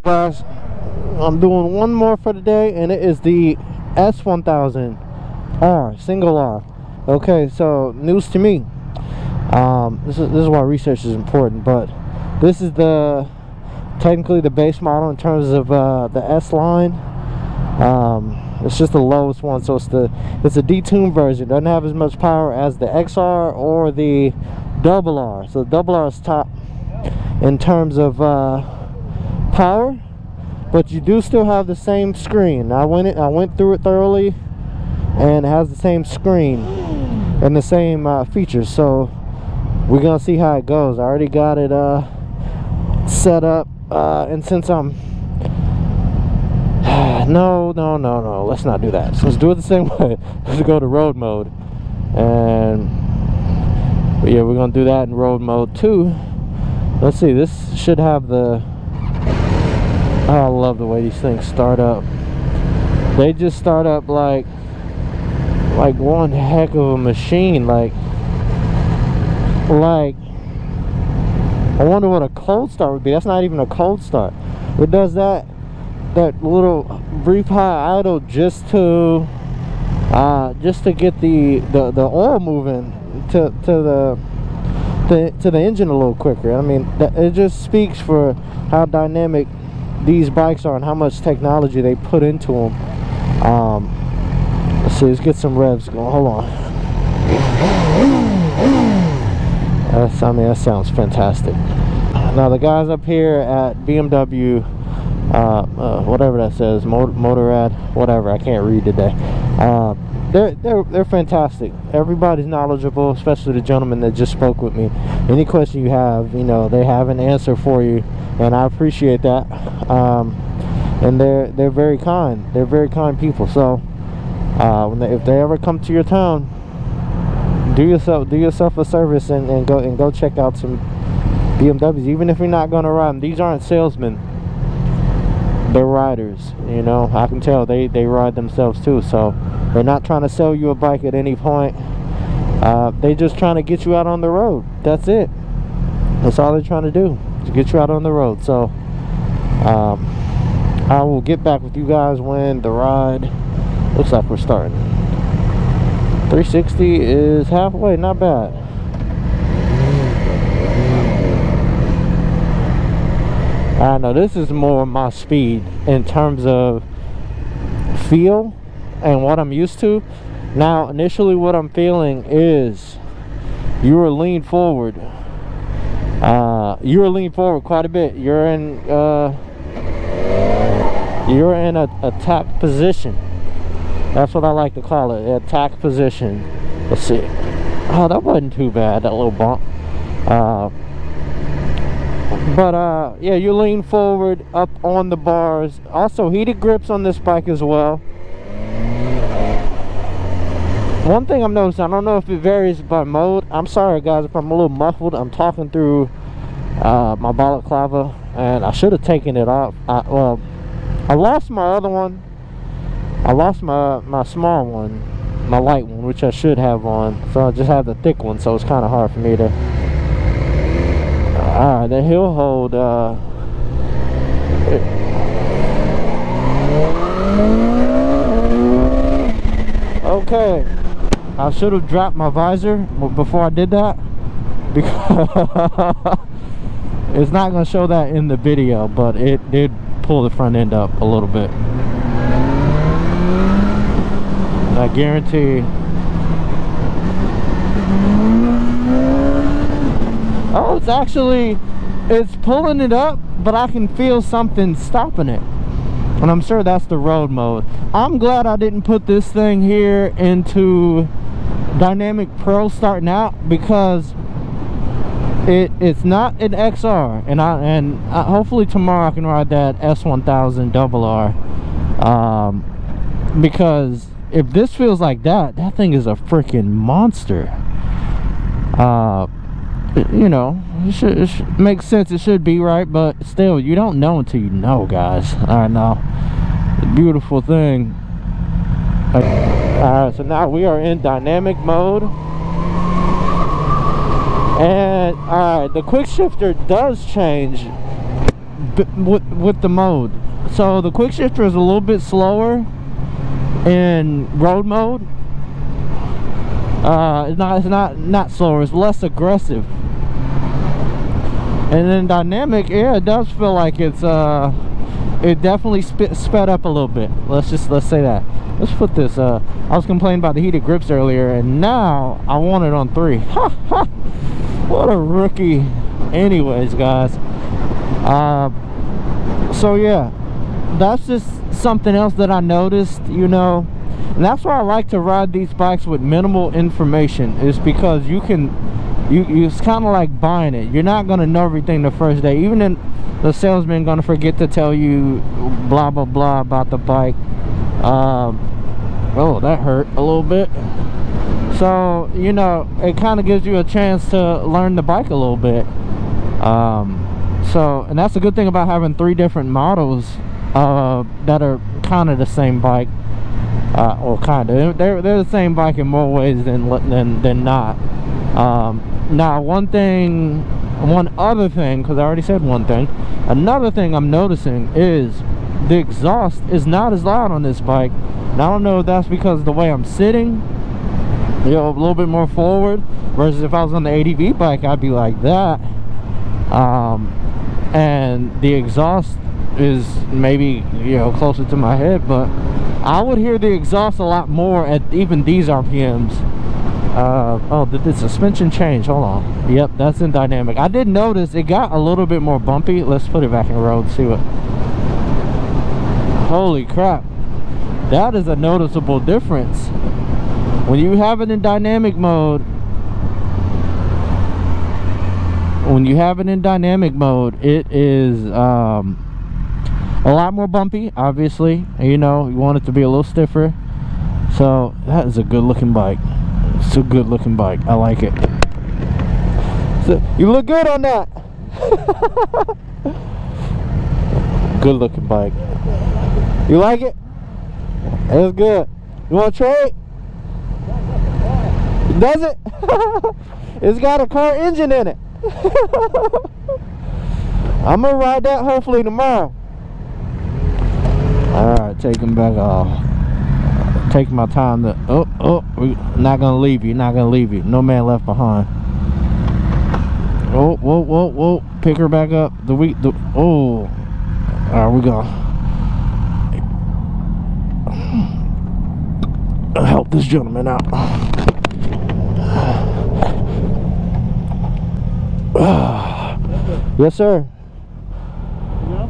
Guys, I'm doing one more for the day, and it is the S1000R, single R. Okay, so news to me. This is why research is important, but this is technically the base model in terms of the S line. It's just the lowest one, so it's a detuned version. Doesn't have as much power as the XR or the double R. So the double R is top in terms of power, but you do still have the same screen. I went through it thoroughly, and it has the same screen and the same features. So we're gonna see how it goes. I already got it set up, and since I'm no, let's not do that. So let's do it the same way. Let's go to road mode, and yeah, we're gonna do that in road mode too. Let's see, this should have the, oh, I love the way these things start up. They just start up like one heck of a machine. Like I wonder what a cold start would be. That's not even a cold start. It does that little brief high idle just to get the oil moving to the engine a little quicker. I mean, it just speaks for how dynamic these bikes are and how much technology they put into them. Let's see, let's get some revs going. Hold on. I mean, that sounds fantastic. Now the guys up here at BMW, whatever that says, Motorrad, whatever, I can't read today. They're fantastic. Everybody's knowledgeable, especially the gentleman that just spoke with me. Any question you have, you know, they have an answer for you, and I appreciate that. And they're very kind. They're very kind people. So if they ever come to your town, do yourself a service and go check out some BMWs. Even if you're not going to ride them, these aren't salesmen. They're riders, you know. I can tell they ride themselves too. So they're not trying to sell you a bike at any point. They're just trying to get you out on the road. That's it. That's all they're trying to do, is get you out on the road. So I will get back with you guys when the ride looks like we're starting. 360 is halfway, not bad. I know this is more my speed in terms of feel and what I'm used to. Now initially what I'm feeling is you were leaned forward. You were leaned forward quite a bit. You're in a attack position. That's what I like to call it, attack position. Let's see. Oh, that wasn't too bad, that little bump. Yeah, you lean forward up on the bars. Also heated grips on this bike as well. One thing I'm noticing, I don't know if it varies by mode. I'm sorry guys if I'm a little muffled. I'm talking through my balaclava, and I should have taken it off. Well, I lost my other one. I lost my small one, my light one, which I should have on. So I just have the thick one, so it's kind of hard for me to. Alright, the hill hold. Okay, I should have dropped my visor before I did that, because it's not going to show that in the video, but it did pull the front end up a little bit. I guarantee. Oh, it's pulling it up, but I can feel something stopping it, and I'm sure that's the road mode. I'm glad I didn't put this thing here into Dynamic Pro starting out, because it's not an XR, and hopefully tomorrow I can ride that S1000R. Because if this feels like that thing is a freaking monster. You know, it should make sense. It should be right, but still, you don't know until you know, guys. All right, now, beautiful thing. All right, so now we are in dynamic mode, and all right, the quick shifter does change with the mode. So the quick shifter is a little bit slower in road mode. It's not slower, it's less aggressive. And then dynamic, yeah, it does feel like it's it definitely sped up a little bit. Let's say that. Let's put this, I was complaining about the heated grips earlier, and now I want it on 3. What a rookie. Anyways, guys, so yeah, that's just something else that I noticed, you know. And that's why I like to ride these bikes with minimal information, is because you it's kind of like buying it. You're not going to know everything the first day. Even then, the salesman going to forget to tell you blah blah blah about the bike. Oh, that hurt a little bit. So, you know, it kind of gives you a chance to learn the bike a little bit. So, and that's a good thing about having 3 different models that are kind of the same bike. Well, kind of. They're the same bike in more ways than not. Now, one other thing, because I already said one thing. Another thing I'm noticing is the exhaust is not as loud on this bike. And I don't know if that's because of the way I'm sitting, you know, a little bit more forward, versus if I was on the ADV bike, I'd be like that. And the exhaust is maybe, you know, closer to my head, but I would hear the exhaust a lot more at even these RPMs. Oh, did the suspension change? Hold on. Yep, that's in dynamic. I did notice it got a little bit more bumpy. Let's put it back in road, see what. Holy crap, that is a noticeable difference. When you have it in dynamic mode, it is a lot more bumpy, obviously. And, you know, you want it to be a little stiffer. So that is a good looking bike. It's a good looking bike. I like it. So, you look good on that. Good looking bike. You like it? It's good. You want to trade? Does it? It's got a car engine in it. I'm gonna ride that hopefully tomorrow. Alright, take him back off. Take my time to we're not gonna leave you, not gonna leave you. No man left behind. Oh, whoa. Pick her back up. Oh. Alright, we go. Help this gentleman out. Yes, sir. Yeah.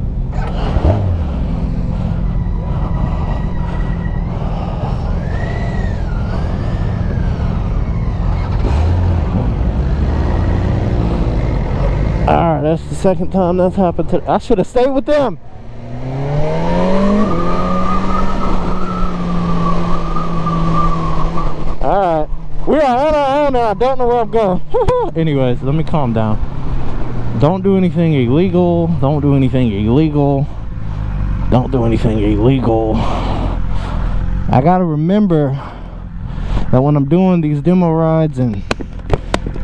Alright, that's the second time that's happened to. I should have stayed with them. Alright, we are on our own now. I don't know where I'm going. Anyways, let me calm down. Don't do anything illegal. Don't do anything illegal. Don't do anything illegal. I gotta remember that when I'm doing these demo rides, and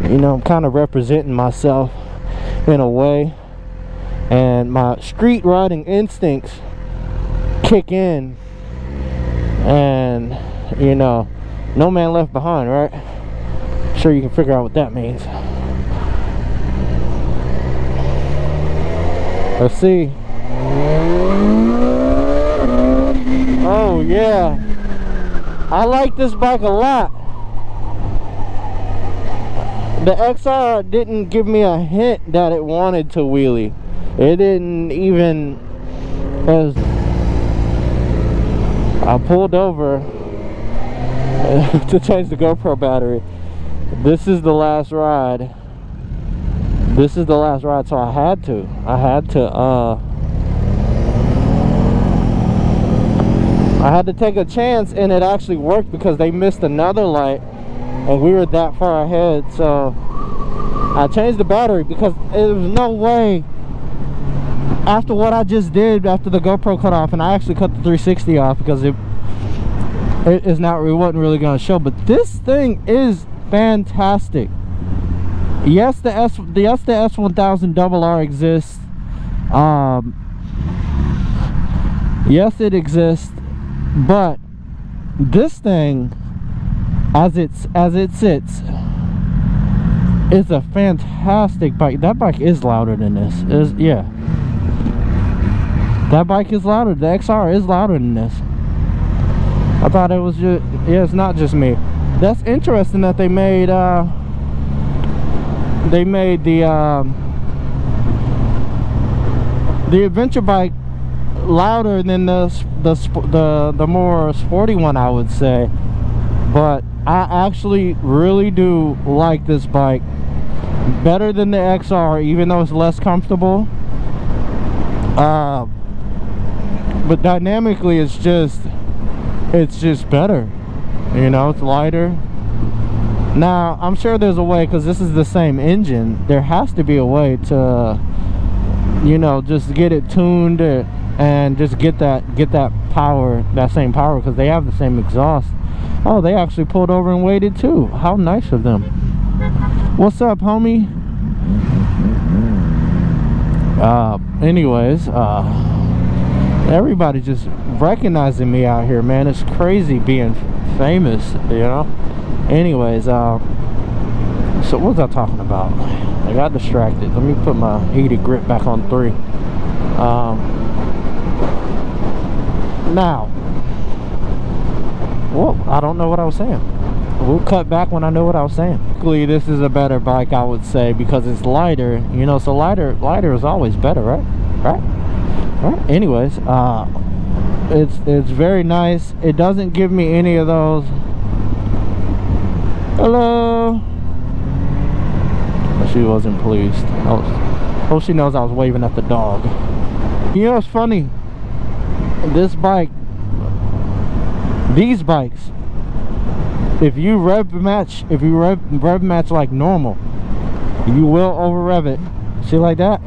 you know, I'm kind of representing myself in a way, and my street riding instincts kick in, and you know, no man left behind, right? I'm sure you can figure out what that means. Let's see. Oh yeah, I like this bike a lot. The XR didn't give me a hint that it wanted to wheelie. It didn't even. As I pulled over to change the GoPro battery. This is the last ride. This is the last ride, so I had to take a chance, and it actually worked because they missed another light and we were that far ahead. So I changed the battery because there was no way, after what I just did after the GoPro cut off, and I actually cut the 360 off because it wasn't really going to show, but this thing is fantastic. Yes, the S1000R exists. Yes, it exists, but this thing, as it sits, is a fantastic bike. That bike is louder than this. Yeah, that bike is louder. The XR is louder than this. I thought it was just, yeah, it's not just me. That's interesting that they made the adventure bike louder than the more sporty one, I would say. But I actually really do like this bike better than the XR, even though it's less comfortable. But dynamically it's just better, you know. It's lighter. Now I'm sure there's a way, because this is the same engine, there has to be a way to, you know, just get it tuned and just get that power, that same power, because they have the same exhaust. Oh, they actually pulled over and waited too. How nice of them. What's up, homie? Anyways, everybody just recognizing me out here, man. It's crazy being famous, you know. Anyways, so what was I talking about? I got distracted. Let me put my heated grip back on 3. Now, well, I don't know what I was saying. We'll cut back when I know what I was saying. Basically, this is a better bike, I would say, because it's lighter, you know. So lighter is always better, right? Anyways, it's very nice. It doesn't give me any of those. Hello. She wasn't pleased. Hope she knows I was waving at the dog. You know, it's funny. This bike, these bikes, if you rev match like normal, you will over rev it. See, like that,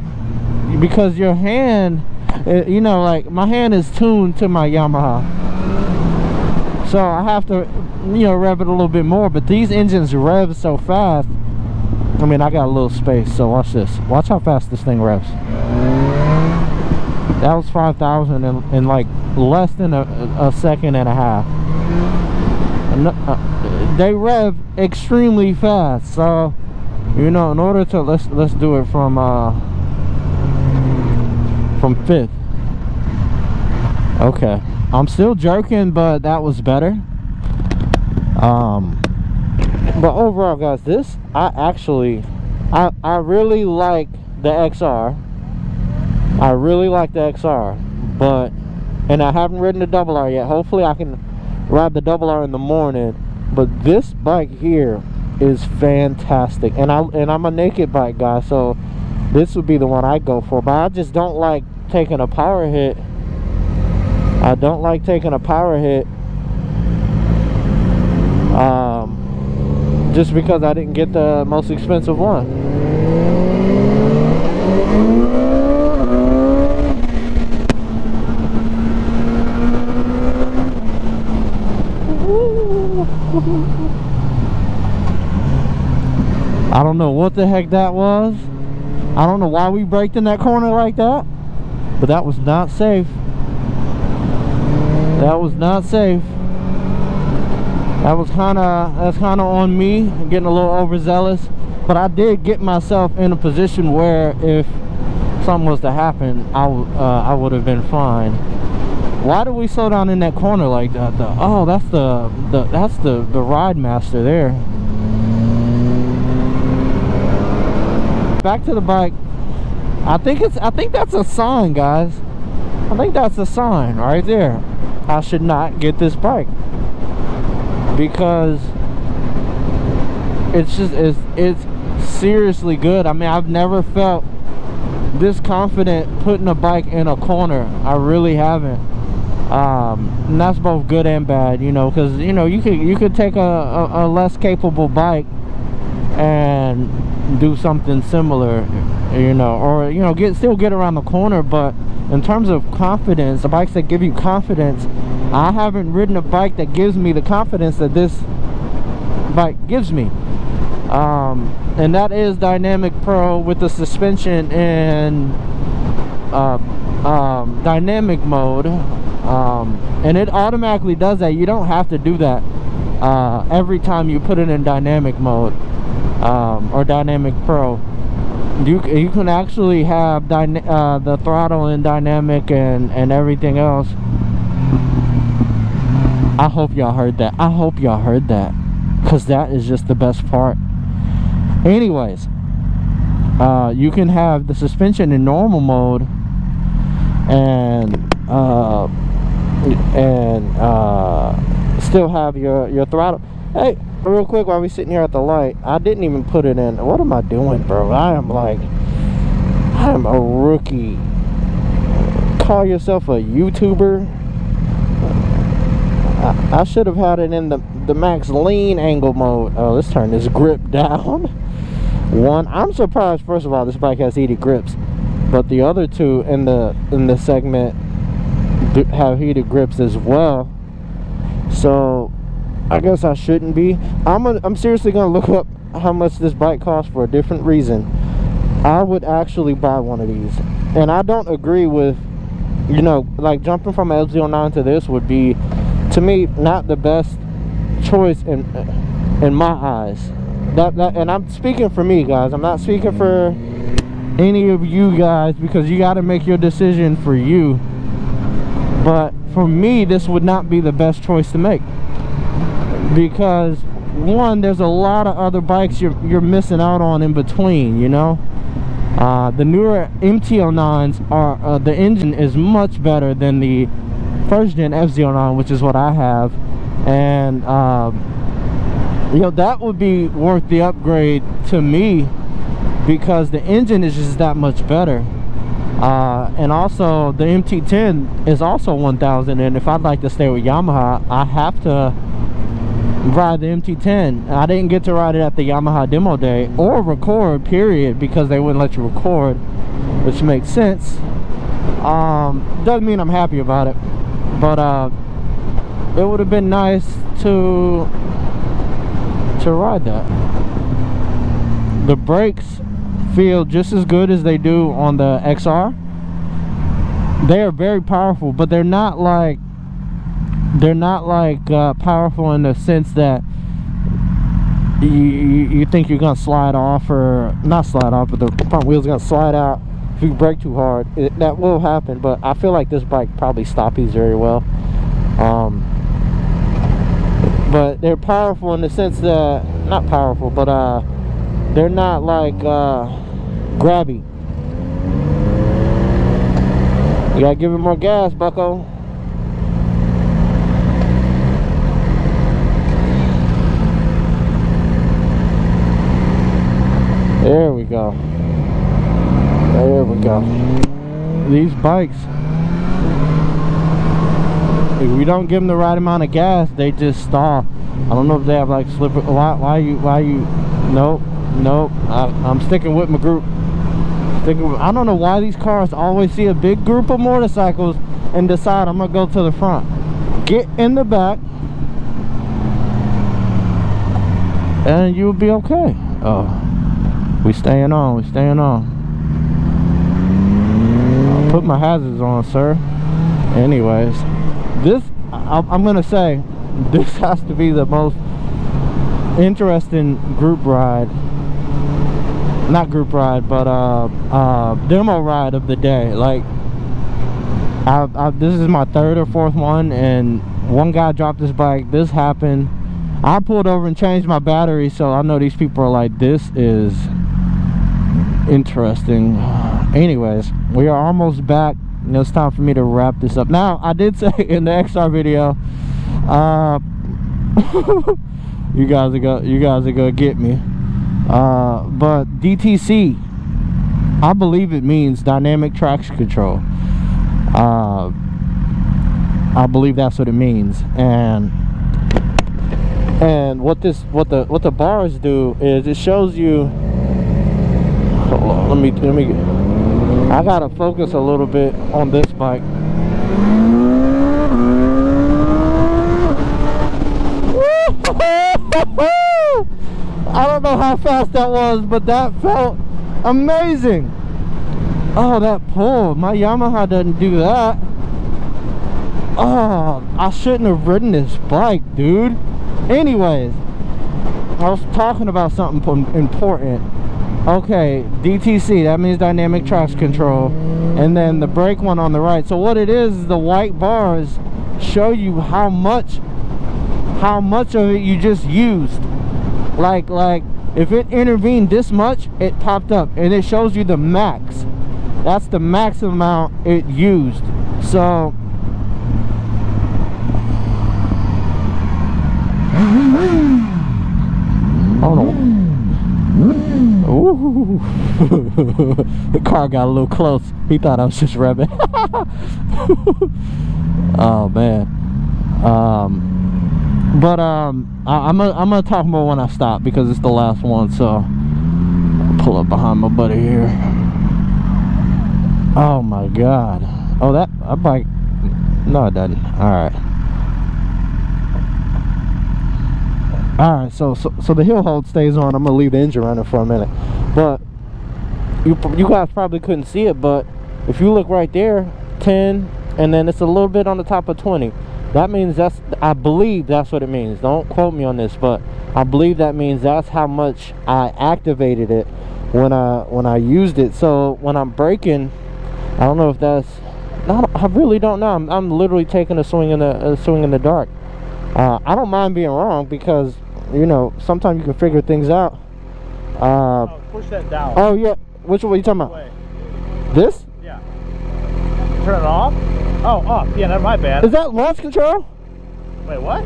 because your hand, you know, like my hand is tuned to my Yamaha, so I have to, you know, rev it a little bit more. But these engines rev so fast. I mean, I got a little space, so watch this. Watch how fast this thing revs. That was 5,000 in like less than a second and a half. They rev extremely fast, so, you know, in order to let's do it from 5th. Okay, I'm still jerking, but that was better. But overall, guys, this, I really like the XR. I really like the XR, but, and I haven't ridden the double R yet. Hopefully I can ride the double R in the morning. But this bike here is fantastic, and I'm a naked bike guy, so this would be the one I go for. But I just don't like taking a power hit. I don't like taking a power hit, just because I didn't get the most expensive one. I don't know what the heck that was. I don't know why we braked in that corner like that, but that was not safe. That was not safe. That's kind of on me, getting a little overzealous. But I did get myself in a position where if something was to happen, I would have been fine. Why did we slow down in that corner like that though? Oh, that's the ride master there. Back to the bike. I think that's a sign, guys. I think that's a sign right there. I should not get this bike, because it's seriously good. I mean, I've never felt this confident putting a bike in a corner. I really haven't. And that's both good and bad, you know, because, you know, you could take a less capable bike and do something similar, you know, or, you know, still get around the corner. But in terms of confidence, the bikes that give you confidence, I haven't ridden a bike that gives me the confidence that this bike gives me. And that is Dynamic Pro with the suspension and dynamic mode, and it automatically does that. You don't have to do that every time you put it in dynamic mode or dynamic pro. You can actually have the throttle in dynamic and everything else. I hope y'all heard that. I hope y'all heard that, because that is just the best part. Anyways, you can have the suspension in normal mode and still have your throttle. Hey, real quick, while we sitting here at the light, I didn't even put it in. What am I doing, bro? I am a rookie. Call yourself a YouTuber? I should have had it in the max lean angle mode. Oh, let's turn this grip down. One, I'm surprised, first of all, this bike has heated grips, but the other two in the segment have heated grips as well. So I guess I shouldn't be. I'm seriously gonna look up how much this bike costs for a different reason. I would actually buy one of these, and I don't agree with, you know, like jumping from an S1000R to this would be, to me, not the best choice in my eyes. And I'm speaking for me, guys. I'm not speaking for any of you guys, because you got to make your decision for you. But for me, this would not be the best choice to make, because one, there's a lot of other bikes you're missing out on in between, you know. The newer MT-09s are the engine is much better than the first gen S1000R, which is what I have, and you know, that would be worth the upgrade to me, because the engine is just that much better. And also the MT-10 is also 1000, and if I'd like to stay with Yamaha, I have to ride the MT-10. I didn't get to ride it at the Yamaha demo day or record, period, because they wouldn't let you record, which makes sense. Doesn't mean I'm happy about it, but it would have been nice to ride that. The brakes feel just as good as they do on the XR. They are very powerful, but they're not like powerful in the sense that you think you're gonna slide off, or not slide off, but the front wheel's gonna slide out if you brake too hard. That will happen, but I feel like this bike probably stoppies very well. But they're powerful in the sense that, not powerful, but they're not like grabby. You gotta give it more gas, bucko. There we go. There we go. These bikes, if we don't give them the right amount of gas, they just stall. I don't know if they have like slippery. Why you? Nope. I'm sticking with my group. I don't know why these cars always see a big group of motorcycles and decide I'm gonna go to the front. Get in the back, and you'll be okay. Oh, we staying on. I'll put my hazards on, sir. Anyways, this, I'm gonna say, this has to be the most interesting group ride, not group ride, but demo ride of the day. Like, this is my third or fourth one, and one guy dropped his bike, this happened, I pulled over and changed my battery, so I know these people are like, this is interesting. Anyways, we are almost back. You know, it's time for me to wrap this up. Now, I did say in the XR video, you guys are gonna get me. But DTC, I believe it means dynamic traction control. I believe that's what it means. And what the bars do is it shows you. Hold on, let me. I gotta focus a little bit on this bike. I don't know how fast that was, but that felt amazing. Oh, that pull. My Yamaha doesn't do that. Oh, I shouldn't have ridden this bike, dude. Anyways, I was talking about something important. Okay, DTC, that means dynamic traction control. And then the brake one on the right. So what it is the white bars show you how much of it you just used. Like if it intervened this much, it popped up and it shows you the max. That's the max amount it used. So hold on. Ooh. The car got a little close. He thought I was just revving. Oh man. But I'm gonna talk more when I stop because it's the last one. So I'll pull up behind my buddy here. Oh my god. Oh, that bike. No, it doesn't. All right. Alright, so the hill hold stays on. I'm gonna leave the engine running for a minute, but you guys probably couldn't see it, but if you look right there, 10, and then it's a little bit on the top of 20. That means I believe that's what it means. Don't quote me on this, but I believe that means that's how much I activated it when I used it. So when I'm braking, I don't know if that's, I really don't know. I'm literally taking a swing in the dark. I don't mind being wrong because, you know, sometimes you can figure things out. Oh, push that down. Oh yeah, which one are you talking about? Way. This? Yeah. Turn it off? Oh, off. Yeah, never my bad. Is that launch control? Wait, what?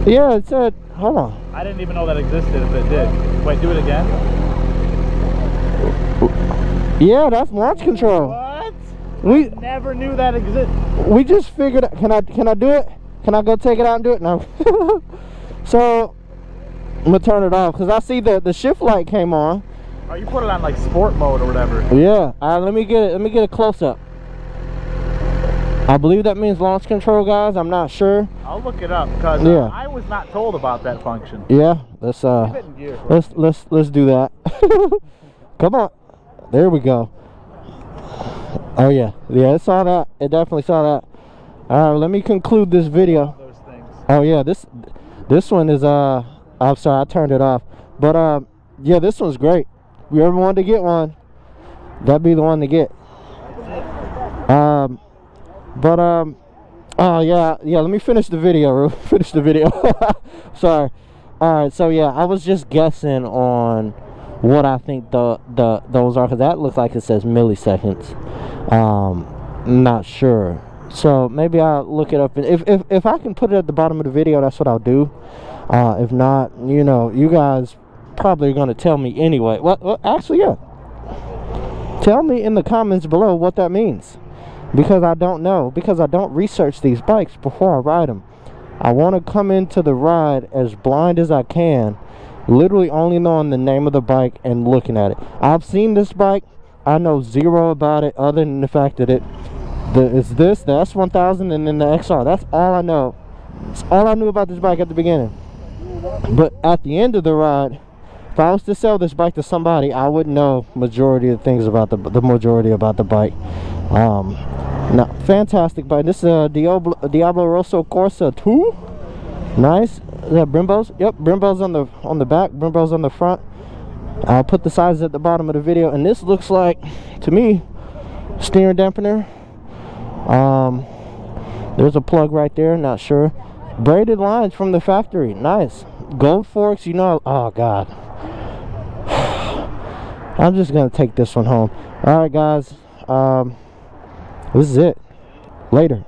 Yeah, it said, hold on. I didn't even know that existed if it did. Wait, do it again. Yeah, that's launch control. What? We never knew that existed. We just figured out, can I do it? Can I go take it out and do it? No. So I'm gonna turn it off because I see the shift light came on. Oh, you put it on like sport mode or whatever. Yeah. Let me get a close up. I believe that means launch control, guys. I'm not sure. I'll look it up because I was not told about that function. Yeah. Let's do that. Come on. There we go. Oh yeah. Yeah, it saw that. It definitely saw that. All right, let me conclude this video. Those things. Oh yeah, this one is I'm sorry, I turned it off. But yeah, this one's great. If you ever wanted to get one, that'd be the one to get. Oh yeah, let me finish the video. Sorry. All right, so yeah, I was just guessing on what I think those are, because that looks like it says milliseconds. Not sure. So maybe I'll look it up, and if I can put it at the bottom of the video, that's what I'll do. If not, you know, you guys probably are going to tell me anyway. Well, actually, yeah. Tell me in the comments below what that means, because I don't know, because I don't research these bikes before I ride them. I want to come into the ride as blind as I can, literally only knowing the name of the bike and looking at it. I've seen this bike. I know zero about it other than the fact that it's the S1000 and then the XR. That's all I know. That's all I knew about this bike at the beginning. But at the end of the ride, if I was to sell this bike to somebody, I would know majority of things about the majority about the bike. No, fantastic bike. This is a Diablo Rosso Corsa 2. Nice. Is that Brembo's? Yep, Brembo's on the back, Brembo's on the front. I'll put the sizes at the bottom of the video, and this looks like, to me, steering dampener. There's a plug right there, not sure. Braided lines from the factory, nice. Gold forks, you know. Oh god, I'm just gonna take this one home. All right guys, this is it. Later.